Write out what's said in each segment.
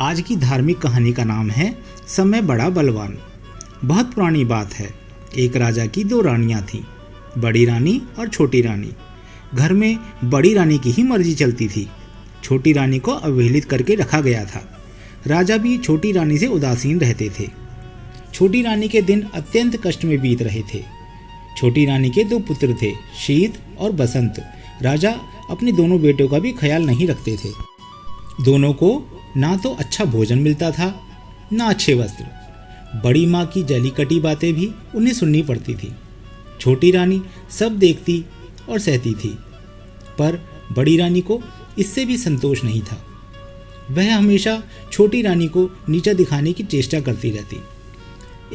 आज की धार्मिक कहानी का नाम है समय बड़ा बलवान। बहुत पुरानी बात है। एक राजा की दो रानियां थीं, बड़ी रानी और छोटी रानी। घर में बड़ी रानी की ही मर्जी चलती थी। छोटी रानी को अवहेलित करके रखा गया था। राजा भी छोटी रानी से उदासीन रहते थे। छोटी रानी के दिन अत्यंत कष्ट में बीत रहे थे। छोटी रानी के दो पुत्र थे, शीत और बसंत। राजा अपने दोनों बेटों का भी ख्याल नहीं रखते थे। दोनों को ना तो अच्छा भोजन मिलता था, ना अच्छे वस्त्र। बड़ी माँ की जली कटी बातें भी उन्हें सुननी पड़ती थी। छोटी रानी सब देखती और सहती थी, पर बड़ी रानी को इससे भी संतोष नहीं था। वह हमेशा छोटी रानी को नीचा दिखाने की चेष्टा करती रहती।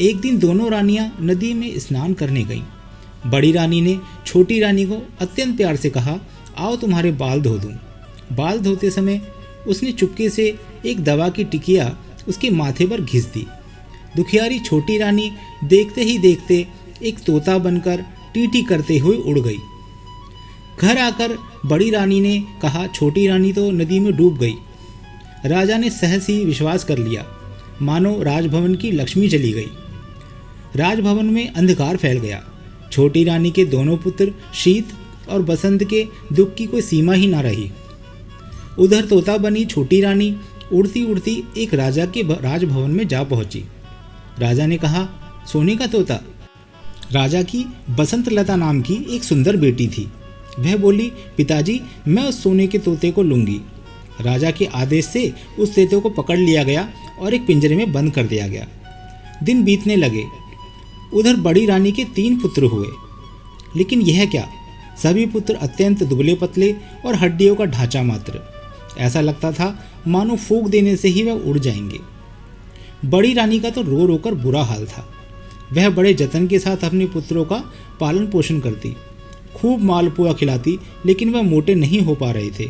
एक दिन दोनों रानियां नदी में स्नान करने गईं। बड़ी रानी ने छोटी रानी को अत्यंत प्यार से कहा, आओ तुम्हारे बाल धो दूं। बाल धोते समय उसने चुपके से एक दवा की टिकिया उसके माथे पर घिस दी। दुखियारी छोटी रानी देखते ही देखते एक तोता बनकर टीटी करते हुए उड़ गई। घर आकर बड़ी रानी ने कहा, छोटी रानी तो नदी में डूब गई। राजा ने सहज ही विश्वास कर लिया, मानो राजभवन की लक्ष्मी चली गई। राजभवन में अंधकार फैल गया। छोटी रानी के दोनों पुत्र शीत और बसंत के दुख की कोई सीमा ही ना रही। उधर तोता बनी छोटी रानी उड़ती उड़ती एक राजा के राजभवन में जा पहुंची। राजा ने कहा, सोने का तोता। राजा की बसंत लता नाम की एक सुंदर बेटी थी। वह बोली, पिताजी मैं उस सोने के तोते को लूंगी। राजा के आदेश से उस तोते को पकड़ लिया गया और एक पिंजरे में बंद कर दिया गया। दिन बीतने लगे। उधर बड़ी रानी के 3 पुत्र हुए, लेकिन यह क्या, सभी पुत्र अत्यंत दुबले पतले और हड्डियों का ढांचा मात्र। ऐसा लगता था मानो फूंक देने से ही वह उड़ जाएंगे। बड़ी रानी का तो रो रो कर बुरा हाल था। वह बड़े जतन के साथ अपने पुत्रों का पालन पोषण करती, खूब मालपुआ खिलाती, लेकिन वह मोटे नहीं हो पा रहे थे,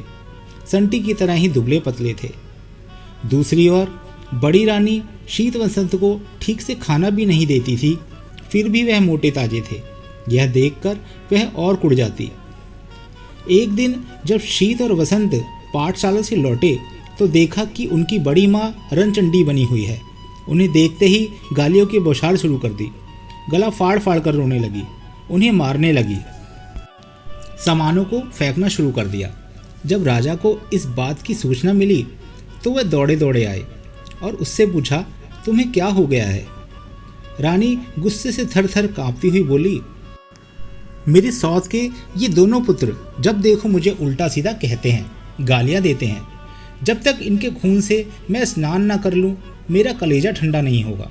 संटी की तरह ही दुबले पतले थे। दूसरी ओर बड़ी रानी शीत वसंत को ठीक से खाना भी नहीं देती थी, फिर भी वह मोटे ताजे थे। यह देखकर वह और कुड़ जाती। एक दिन जब शीत और वसंत पाठशाला से लौटे तो देखा कि उनकी बड़ी माँ रणचंडी बनी हुई है। उन्हें देखते ही गालियों की बौछार शुरू कर दी। गला फाड़ फाड़ कर रोने लगी, उन्हें मारने लगी, सामानों को फेंकना शुरू कर दिया। जब राजा को इस बात की सूचना मिली तो वह दौड़े दौड़े आए और उससे पूछा, तुम्हें क्या हो गया है? रानी गुस्से से थर थर कांपती हुई बोली, मेरे सौत के ये दोनों पुत्र जब देखो मुझे उल्टा सीधा कहते हैं, गालियां देते हैं। जब तक इनके खून से मैं स्नान ना कर लूं, मेरा कलेजा ठंडा नहीं होगा।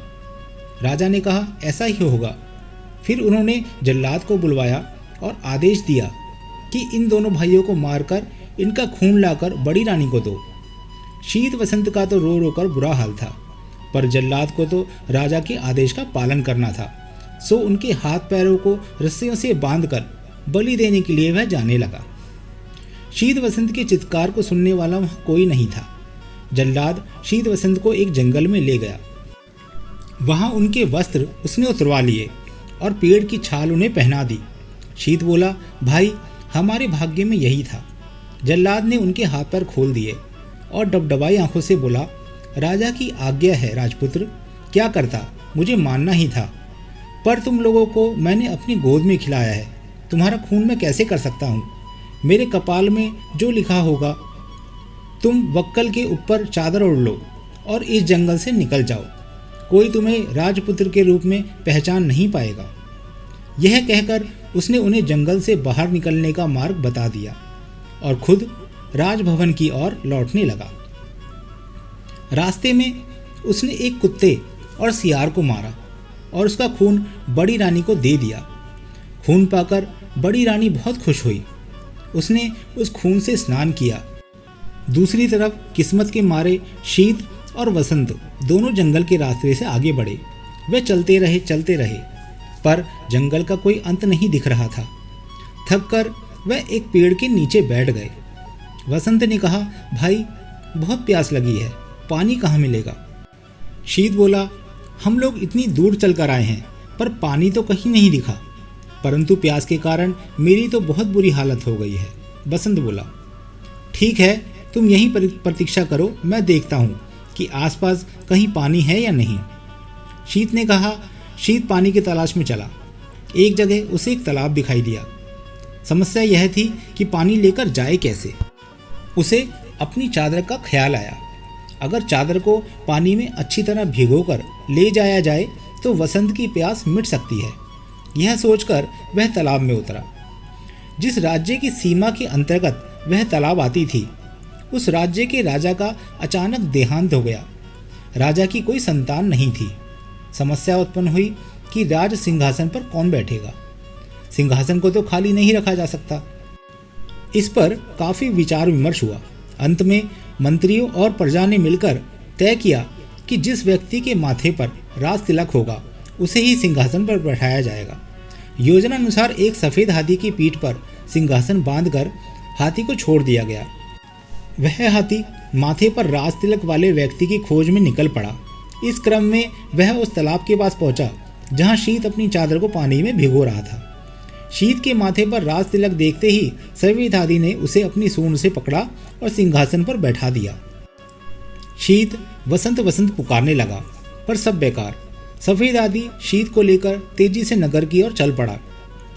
राजा ने कहा, ऐसा ही होगा। फिर उन्होंने जल्लाद को बुलवाया और आदेश दिया कि इन दोनों भाइयों को मारकर इनका खून लाकर बड़ी रानी को दो। शीत वसंत का तो रो रो कर बुरा हाल था, पर जल्लाद को तो राजा के आदेश का पालन करना था, सो उनके हाथ पैरों को रस्सियों से बांधकर बलि देने के लिए वह जाने लगा। शीत वसंत के चित्कार को सुनने वाला वहाँ कोई नहीं था। जल्लाद शीत वसंत को एक जंगल में ले गया। वहाँ उनके वस्त्र उसने उतरवा लिए और पेड़ की छाल उन्हें पहना दी। शीत बोला, भाई हमारे भाग्य में यही था। जल्लाद ने उनके हाथ पैर खोल दिए और डबडबाई आंखों से बोला, राजा की आज्ञा है राजपुत्र, क्या करता, मुझे मानना ही था, पर तुम लोगों को मैंने अपनी गोद में खिलाया है, तुम्हारा खून मैं कैसे कर सकता हूँ? मेरे कपाल में जो लिखा होगा, तुम वक्कल के ऊपर चादर ओढ़ लो और इस जंगल से निकल जाओ, कोई तुम्हें राजपुत्र के रूप में पहचान नहीं पाएगा। यह कहकर उसने उन्हें जंगल से बाहर निकलने का मार्ग बता दिया और खुद राजभवन की ओर लौटने लगा। रास्ते में उसने एक कुत्ते और सियार को मारा और उसका खून बड़ी रानी को दे दिया। खून पाकर बड़ी रानी बहुत खुश हुई। उसने उस खून से स्नान किया। दूसरी तरफ किस्मत के मारे शीत और वसंत दोनों जंगल के रास्ते से आगे बढ़े। वे चलते रहे, पर जंगल का कोई अंत नहीं दिख रहा था। थककर वह एक पेड़ के नीचे बैठ गए। वसंत ने कहा, भाई बहुत प्यास लगी है, पानी कहाँ मिलेगा? शीत बोला, हम लोग इतनी दूर चलकर आए हैं, पर पानी तो कहीं नहीं दिखा, परंतु प्यास के कारण मेरी तो बहुत बुरी हालत हो गई है। बसंत बोला, ठीक है, तुम यहीं प्रतीक्षा करो, मैं देखता हूँ कि आसपास कहीं पानी है या नहीं। शीत ने कहा, शीत पानी की तलाश में चला। एक जगह उसे एक तालाब दिखाई दिया। समस्या यह थी कि पानी लेकर जाए कैसे। उसे अपनी चादर का ख्याल आया। अगर चादर को पानी में अच्छी तरह भिगोकर ले जाया जाए तो वसंत की प्यास मिट सकती है। यह सोचकर वह तालाब में उतरा। जिस राज्य की सीमा के अंतर्गत वह तालाब आती थी, उस राज्य के राजा का अचानक देहांत हो गया। राजा की कोई संतान नहीं थी। समस्या उत्पन्न हुई कि राज सिंहासन पर कौन बैठेगा। सिंहासन को तो खाली नहीं रखा जा सकता। इस पर काफी विचार विमर्श हुआ। अंत में मंत्रियों और प्रजा ने मिलकर तय किया कि जिस व्यक्ति के माथे पर राज तिलक होगा उसे ही सिंहासन पर बैठाया जाएगा। योजना अनुसार एक सफेद हाथी की पीठ पर सिंहासन बांधकर हाथी को छोड़ दिया गया। वह हाथी माथे पर राज तिलक वाले व्यक्ति की खोज में निकल पड़ा। इस क्रम में वह उस तालाब के पास पहुंचा जहां शीत अपनी चादर को पानी में भिगो रहा था। शीत के माथे पर राज तिलक देखते ही सफेद हाथी ने उसे अपनी सूंड से पकड़ा और सिंहासन पर बैठा दिया। शीत वसंत वसंत पुकारने लगा, पर सब बेकार। सफेद हाथी शीत को लेकर तेजी से नगर की ओर चल पड़ा।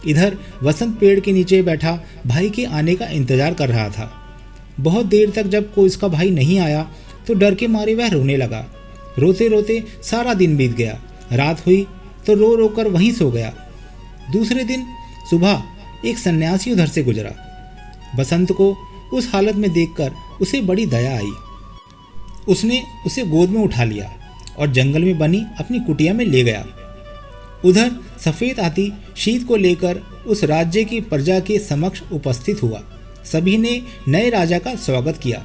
इधर वसंत पेड़ के नीचे बैठा भाई के आने का इंतजार कर रहा था। बहुत देर तक जब कोई उसका भाई नहीं आया तो डर के मारे वह रोने लगा। रोते रोते सारा दिन बीत गया। रात हुई तो रो रो कर वहीं सो गया। दूसरे दिन सुबह एक सन्यासी उधर से गुजरा। बसंत को उस हालत में देखकर उसे बड़ी दया आई। उसने उसे गोद में उठा लिया और जंगल में बनी अपनी कुटिया में ले गया। उधर सफेद हाथी शीत को लेकर उस राज्य की प्रजा के समक्ष उपस्थित हुआ। सभी ने नए राजा का स्वागत किया।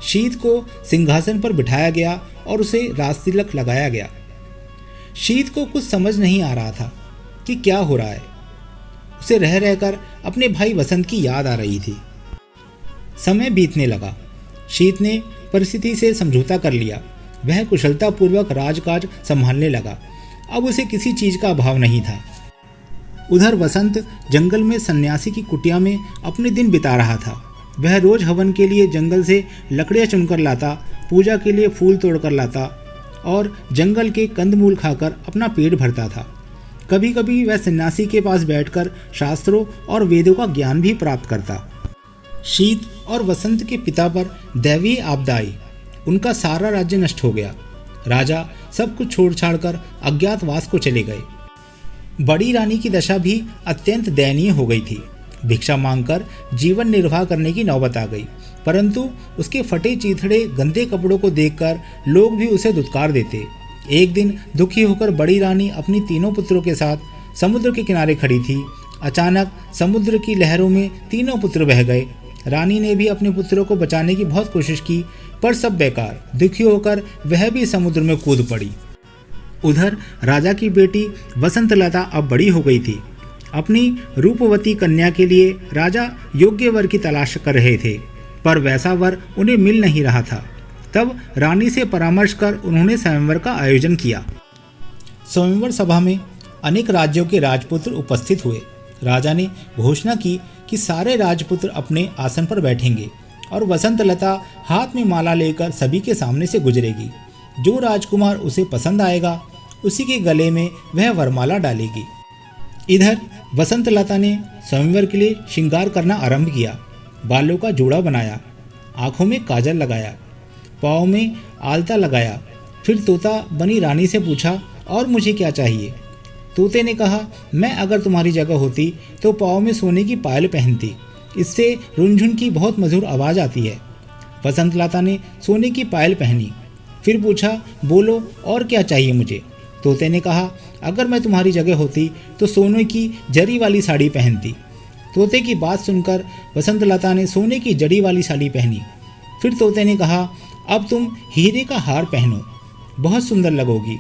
शीत को सिंहासन पर बिठाया गया और उसे राज तिलक लगाया गया। शीत को कुछ समझ नहीं आ रहा था कि क्या हो रहा है। उसे रह रहकर अपने भाई वसंत की याद आ रही थी। समय बीतने लगा। शीत ने परिस्थिति से समझौता कर लिया। वह कुशलतापूर्वक राजकाज संभालने लगा। अब उसे किसी चीज का अभाव नहीं था। उधर वसंत जंगल में सन्यासी की कुटिया में अपने दिन बिता रहा था। वह रोज हवन के लिए जंगल से लकड़ियां चुनकर लाता, पूजा के लिए फूल तोड़कर लाता और जंगल के कंदमूल खाकर अपना पेट भरता था। कभी कभी वह सन्यासी के पास बैठकर शास्त्रों और वेदों का ज्ञान भी प्राप्त करता। शीत और वसंत के पिता पर दैवीय आपदा आई। उनका सारा राज्य नष्ट हो गया। राजा सब कुछ छोड़ छाड़कर अज्ञातवास को चले गए। बड़ी रानी की दशा भी अत्यंत दयनीय हो गई थी। भिक्षा मांगकर जीवन निर्वाह करने की नौबत आ गई, परंतु उसके फटे चीथड़े गंदे कपड़ों को देखकर लोग भी उसे दुत्कार देते। एक दिन दुखी होकर बड़ी रानी अपनी तीनों पुत्रों के साथ समुद्र के किनारे खड़ी थी। अचानक समुद्र की लहरों में तीनों पुत्र बह गए। रानी ने भी अपने पुत्रों को बचाने की बहुत कोशिश की, पर सब बेकार। दुखी होकर वह भी समुद्र में कूद पड़ी। उधर राजा की बेटी वसंतलता अब बड़ी हो गई थी। अपनी रूपवती कन्या के लिए राजा योग्य वर की तलाश कर रहे थे, पर वैसा वर उन्हें मिल नहीं रहा था। तब रानी से परामर्श कर उन्होंने स्वयंवर का आयोजन किया। स्वयंवर सभा में अनेक राज्यों के राजपुत्र उपस्थित हुए। राजा ने घोषणा की कि सारे राजपुत्र अपने आसन पर बैठेंगे और वसंतलता हाथ में माला लेकर सभी के सामने से गुजरेगी। जो राजकुमार उसे पसंद आएगा उसी के गले में वह वरमाला डालेगी। इधर वसंतलता ने स्वयंवर के लिए श्रृंगार करना आरंभ किया। बालों का जूड़ा बनाया, आंखों में काजल लगाया, पाँव में आलता लगाया। फिर तोता बनी रानी से पूछा, और मुझे क्या चाहिए? तोते ने कहा, मैं अगर तुम्हारी जगह होती तो पाँव में सोने की पायल पहनती। इससे रुनझुन की बहुत मधुर आवाज़ आती है। वसंतलता ने सोने की पायल पहनी। फिर पूछा, बोलो और क्या चाहिए मुझे? तोते ने कहा, अगर मैं तुम्हारी जगह होती तो सोने की जरी वाली साड़ी पहनती। तोते की बात सुनकर वसंतलता ने सोने की जड़ी वाली साड़ी पहनी। फिर तोते ने कहा, अब तुम हीरे का हार पहनो, बहुत सुंदर लगोगी।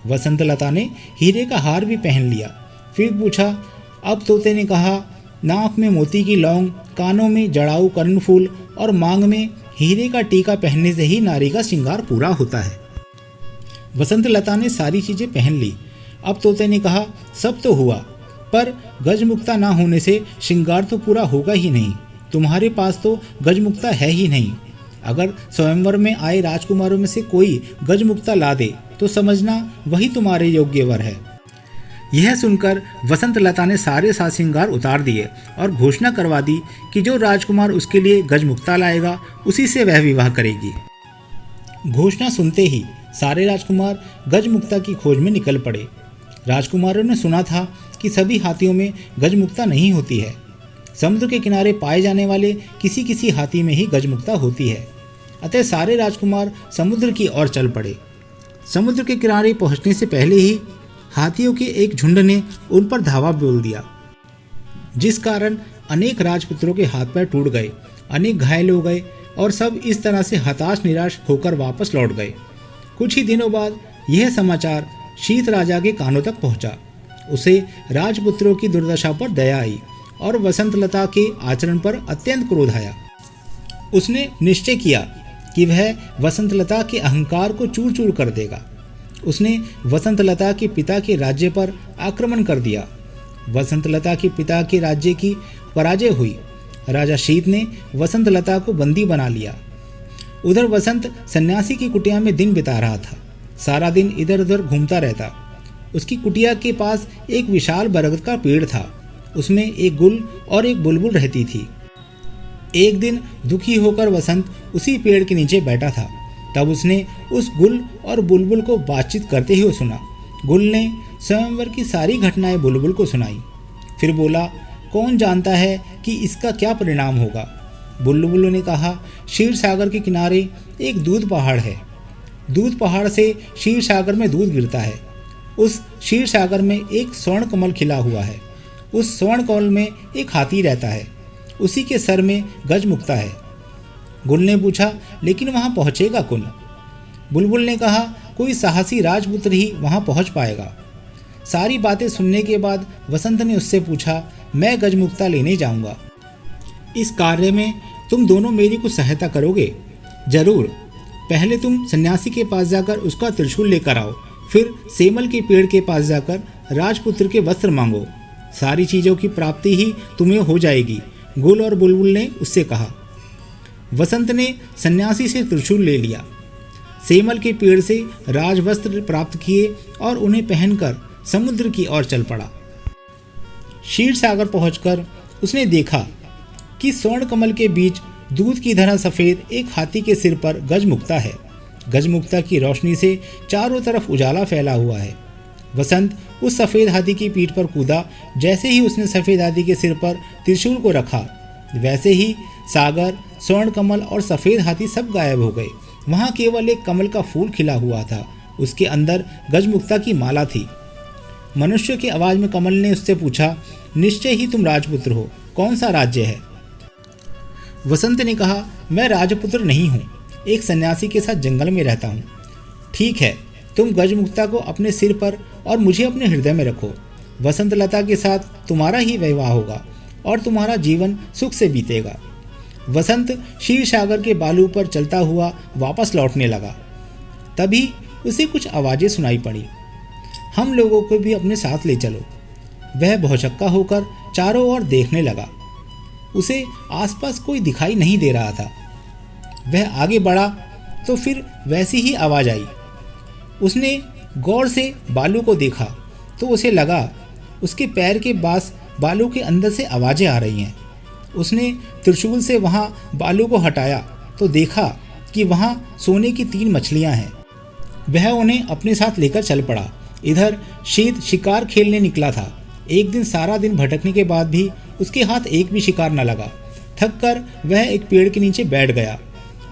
वसंतलता ने हीरे का हार भी पहन लिया। फिर पूछा, अब तोते ने कहा, नाक में मोती की लौंग, कानों में जड़ाऊ कर्णफूल और मांग में हीरे का टीका पहनने से ही नारी का श्रृंगार पूरा होता है। वसंतलता ने सारी चीजें पहन ली। अब तोते ने कहा, सब तो हुआ, पर गजमुक्ता ना होने से श्रृंगार तो पूरा होगा ही नहीं। तुम्हारे पास तो गजमुक्ता है ही नहीं। अगर स्वयंवर में आए राजकुमारों में से कोई गजमुक्ता ला दे तो समझना वही तुम्हारे योग्य वर है। यह सुनकर वसंत लता ने सारे साज श्रृंगार उतार दिए और घोषणा करवा दी कि जो राजकुमार उसके लिए गजमुक्ता लाएगा उसी से वह विवाह करेगी। घोषणा सुनते ही सारे राजकुमार गजमुक्ता की खोज में निकल पड़े। राजकुमारों ने सुना था कि सभी हाथियों में गजमुक्ता नहीं होती है। समुद्र के किनारे पाए जाने वाले किसी किसी हाथी में ही गजमुक्ता होती है। अतः सारे राजकुमार समुद्र की ओर चल पड़े। समुद्र के किनारे पहुंचने से पहले ही हाथियों के एक झुंड ने उन पर धावा बोल दिया, जिस कारण अनेक राजपुत्रों के हाथ पैर टूट गए, अनेक घायल हो गए और सब इस तरह से हताश निराश होकर वापस लौट गए। कुछ ही दिनों बाद यह समाचार शीत राजा के कानों तक पहुंचा। उसे राजपुत्रों की दुर्दशा पर दया आई और वसंत लता के आचरण पर अत्यंत क्रोध आया। उसने निश्चय किया कि वह वसंत लता के अहंकार को चूर चूर कर देगा। उसने वसंत लता के पिता के राज्य पर आक्रमण कर दिया। वसंत लता के पिता के राज्य की पराजय हुई। राजा शीत ने वसंत लता को बंदी बना लिया। उधर वसंत सन्यासी की कुटिया में दिन बिता रहा था। सारा दिन इधर उधर घूमता रहता। उसकी कुटिया के पास एक विशाल बरगद का पेड़ था। उसमें एक गुल और एक बुलबुल रहती थी। एक दिन दुखी होकर वसंत उसी पेड़ के नीचे बैठा था। तब उसने उस गुल और बुलबुल को बातचीत करते हुए सुना। गुल ने स्वयंवर की सारी घटनाएं बुलबुल को सुनाई। फिर बोला, कौन जानता है कि इसका क्या परिणाम होगा। बुलबुल ने कहा, क्षीर सागर के किनारे एक दूध पहाड़ है। दूध पहाड़ से क्षीर सागर में दूध गिरता है। उस क्षीर सागर में एक स्वर्ण कमल खिला हुआ है। उस स्वर्ण कमल में एक हाथी रहता है। उसी के सर में गजमुक्ता है। गुल ने पूछा, लेकिन वहां पहुंचेगा कौन? बुलबुल ने कहा, कोई साहसी राजपुत्र ही वहां पहुंच पाएगा। सारी बातें सुनने के बाद वसंत ने उससे पूछा, मैं गजमुक्ता लेने जाऊंगा। इस कार्य में तुम दोनों मेरी कुछ सहायता करोगे? जरूर। पहले तुम सन्यासी के पास जाकर उसका त्रिशूल लेकर आओ, फिर सेमल के पेड़ के पास जाकर राजपुत्र के वस्त्र मांगो। सारी चीजों की प्राप्ति ही तुम्हें हो जाएगी, गुल और बुलबुल ने उससे कहा। वसंत ने सन्यासी से त्रिशूल ले लिया, सेमल के पेड़ से राजवस्त्र प्राप्त किए और उन्हें पहनकर समुद्र की ओर चल पड़ा। क्षीर सागर पहुंचकर उसने देखा कि स्वर्ण कमल के बीच दूध की तरह सफेद एक हाथी के सिर पर गजमुक्ता है। गजमुक्ता की रोशनी से चारों तरफ उजाला फैला हुआ है। वसंत उस सफेद हाथी की पीठ पर कूदा। जैसे ही उसने सफेद हाथी के सिर पर त्रिशूल को रखा, वैसे ही सागर, स्वर्ण कमल और सफेद हाथी सब गायब हो गए। वहां केवल एक कमल का फूल खिला हुआ था। उसके अंदर गजमुक्ता की माला थी। मनुष्य की आवाज में कमल ने उससे पूछा, निश्चय ही तुम राजपुत्र हो, कौन सा राज्य है? वसंत ने कहा, मैं राजपुत्र नहीं हूँ, एक सन्यासी के साथ जंगल में रहता हूँ। ठीक है, तुम गजमुक्ता को अपने सिर पर और मुझे अपने हृदय में रखो। वसंत लता के साथ तुम्हारा ही विवाह होगा और तुम्हारा जीवन सुख से बीतेगा। वसंत क्षीर सागर के बालू पर चलता हुआ वापस लौटने लगा। तभी उसे कुछ आवाजें सुनाई पड़ी। हम लोगों को भी अपने साथ ले चलो। वह भौचक्का होकर चारों ओर देखने लगा। उसे आसपास कोई दिखाई नहीं दे रहा था। वह आगे बढ़ा तो फिर वैसी ही आवाज आई। उसने गौर से बालू को देखा तो उसे लगा उसके पैर के पास बालू के अंदर से आवाजें आ रही हैं। उसने त्रिशूल से वहां बालू को हटाया तो देखा कि वहां सोने की 3 मछलियां हैं। वह उन्हें अपने साथ लेकर चल पड़ा। इधर शीत शिकार खेलने निकला था। एक दिन सारा दिन भटकने के बाद भी उसके हाथ एक भी शिकार न लगा। थक कर वह एक पेड़ के नीचे बैठ गया।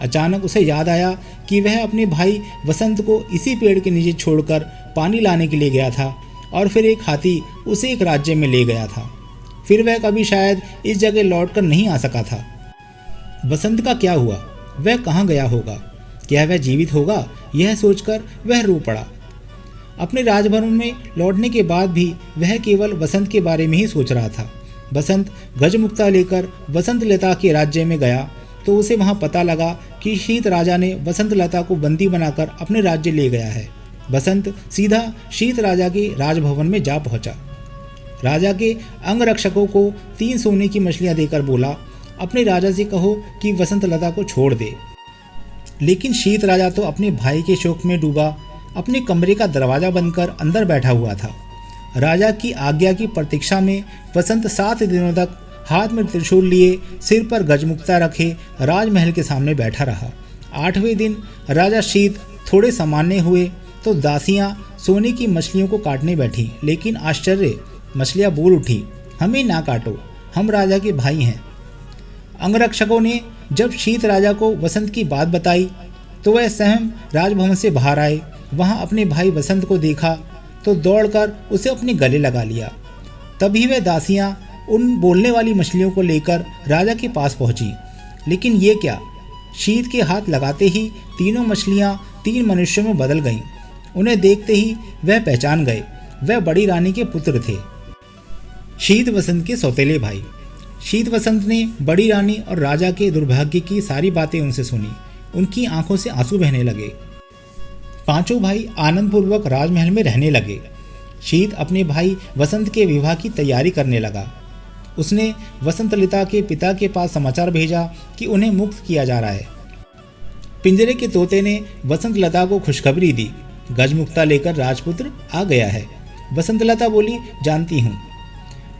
अचानक उसे याद आया कि वह अपने भाई वसंत को इसी पेड़ के नीचे छोड़कर पानी लाने के लिए गया था और फिर एक हाथी उसे एक राज्य में ले गया था। फिर वह कभी शायद इस जगह लौटकर नहीं आ सका था। वसंत का क्या हुआ? वह कहाँ गया होगा? क्या वह जीवित होगा? यह सोचकर वह रो पड़ा। अपने राजभवन में लौटने के बाद भी वह केवल वसंत के बारे में ही सोच रहा था। वसंत गजमुक्ता लेकर वसंत लता के राज्य में गया तो उसे वहां पता लगा कि शीत राजा ने वसंत लता को बंदी बनाकर अपने राज्य ले गया है। वसंत सीधा शीत राजा के राजभवन में जा पहुंचा। राजा के अंगरक्षकों को 3 सोने की मछलियां देकर बोला, अपने राजा से कहो कि वसंत लता को छोड़ दे। लेकिन शीत राजा तो अपने भाई के शोक में डूबा अपने कमरे का दरवाजा बंद कर अंदर बैठा हुआ था। राजा की आज्ञा की प्रतीक्षा में वसंत 7 दिनों तक हाथ में त्रिशूल लिए सिर पर गजमुक्ता रखे राजमहल के सामने बैठा रहा। 8वें दिन राजा शीत थोड़े सामान्य हुए तो दासियां सोने की मछलियों को काटने बैठी, लेकिन आश्चर्य, मछलियां बोल उठी, हमें ना काटो, हम राजा के भाई हैं। अंगरक्षकों ने जब शीत राजा को वसंत की बात बताई तो वह स्वयं राजभवन से बाहर आए। वहां अपने भाई वसंत को देखा तो दौड़कर उसे अपने गले लगा लिया। तभी वह दासियां उन बोलने वाली मछलियों को लेकर राजा के पास पहुंची, लेकिन ये क्या, शीत के हाथ लगाते ही तीनों मछलियां 3 मनुष्यों में बदल गईं। उन्हें देखते ही वह पहचान गए, वह बड़ी रानी के पुत्र थे, शीत वसंत के सौतेले भाई। शीत वसंत ने बड़ी रानी और राजा के दुर्भाग्य की सारी बातें उनसे सुनी। उनकी आंखों से आंसू बहने लगे। पांचों भाई आनंदपूर्वक राजमहल में रहने लगे। शीत अपने भाई वसंत के विवाह की तैयारी करने लगा। उसने वसंत लता के पिता के पास समाचार भेजा कि उन्हें मुक्त किया जा रहा है। पिंजरे के तोते ने वसंत लता को खुशखबरी दी, गजमुक्ता लेकर राजपुत्र आ गया है। वसंत लता बोली, जानती हूँ।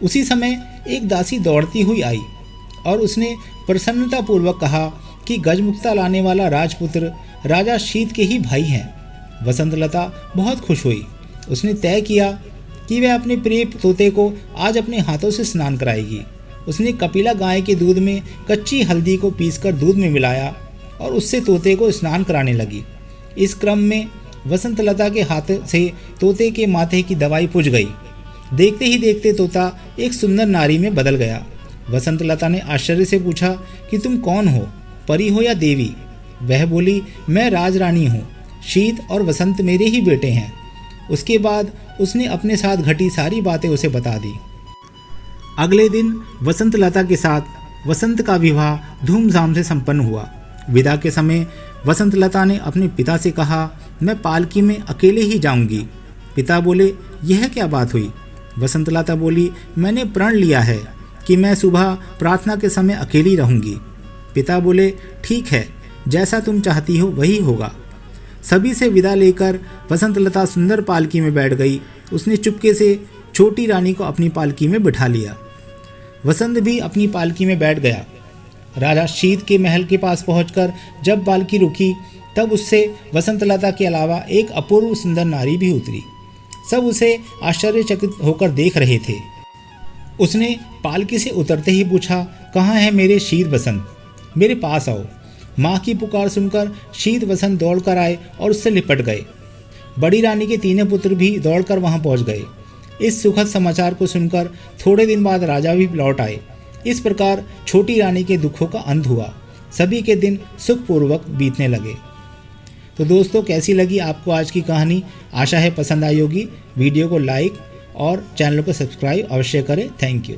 उसी समय एक दासी दौड़ती हुई आई और उसने प्रसन्नतापूर्वक कहा कि गजमुक्ता लाने वाला राजपुत्र राजा शीत के ही भाई हैं। वसंत लता बहुत खुश हुई। उसने तय किया कि वह अपने प्रिय तोते को आज अपने हाथों से स्नान कराएगी। उसने कपिला गाय के दूध में कच्ची हल्दी को पीसकर दूध में मिलाया और उससे तोते को स्नान कराने लगी। इस क्रम में वसंत लता के हाथ से तोते के माथे की दवाई पुज गई। देखते ही देखते तोता एक सुंदर नारी में बदल गया। वसंत लता ने आश्चर्य से पूछा कि तुम कौन हो, परी हो या देवी? वह बोली, मैं राजरानी हूँ, शीत और वसंत मेरे ही बेटे हैं। उसके बाद उसने अपने साथ घटी सारी बातें उसे बता दी। अगले दिन वसंत लता के साथ वसंत का विवाह धूमधाम से संपन्न हुआ। विदा के समय वसंत लता ने अपने पिता से कहा, मैं पालकी में अकेले ही जाऊंगी। पिता बोले, यह क्या बात हुई? वसंत लता बोली, मैंने प्रण लिया है कि मैं सुबह प्रार्थना के समय अकेली रहूंगी। पिता बोले, ठीक है, जैसा तुम चाहती हो वही होगा। सभी से विदा लेकर वसंत लता सुंदर पालकी में बैठ गई। उसने चुपके से छोटी रानी को अपनी पालकी में बिठा लिया। वसंत भी अपनी पालकी में बैठ गया। राजा शीत के महल के पास पहुंचकर जब पालकी रुकी तब उससे वसंत लता के अलावा एक अपूर्व सुंदर नारी भी उतरी। सब उसे आश्चर्यचकित होकर देख रहे थे। उसने पालकी से उतरते ही पूछा, कहाँ है मेरे शीत वसंत, मेरे पास आओ। माँ की पुकार सुनकर शीत वसंत दौड़कर आए और उससे लिपट गए। बड़ी रानी के तीनों पुत्र भी दौड़कर वहां पहुंच गए। इस सुखद समाचार को सुनकर थोड़े दिन बाद राजा भी लौट आए। इस प्रकार छोटी रानी के दुखों का अंत हुआ। सभी के दिन सुखपूर्वक बीतने लगे। तो दोस्तों, कैसी लगी आपको आज की कहानी? आशा है पसंद आई होगी। वीडियो को लाइक और चैनल को सब्सक्राइब अवश्य करें। Thank you.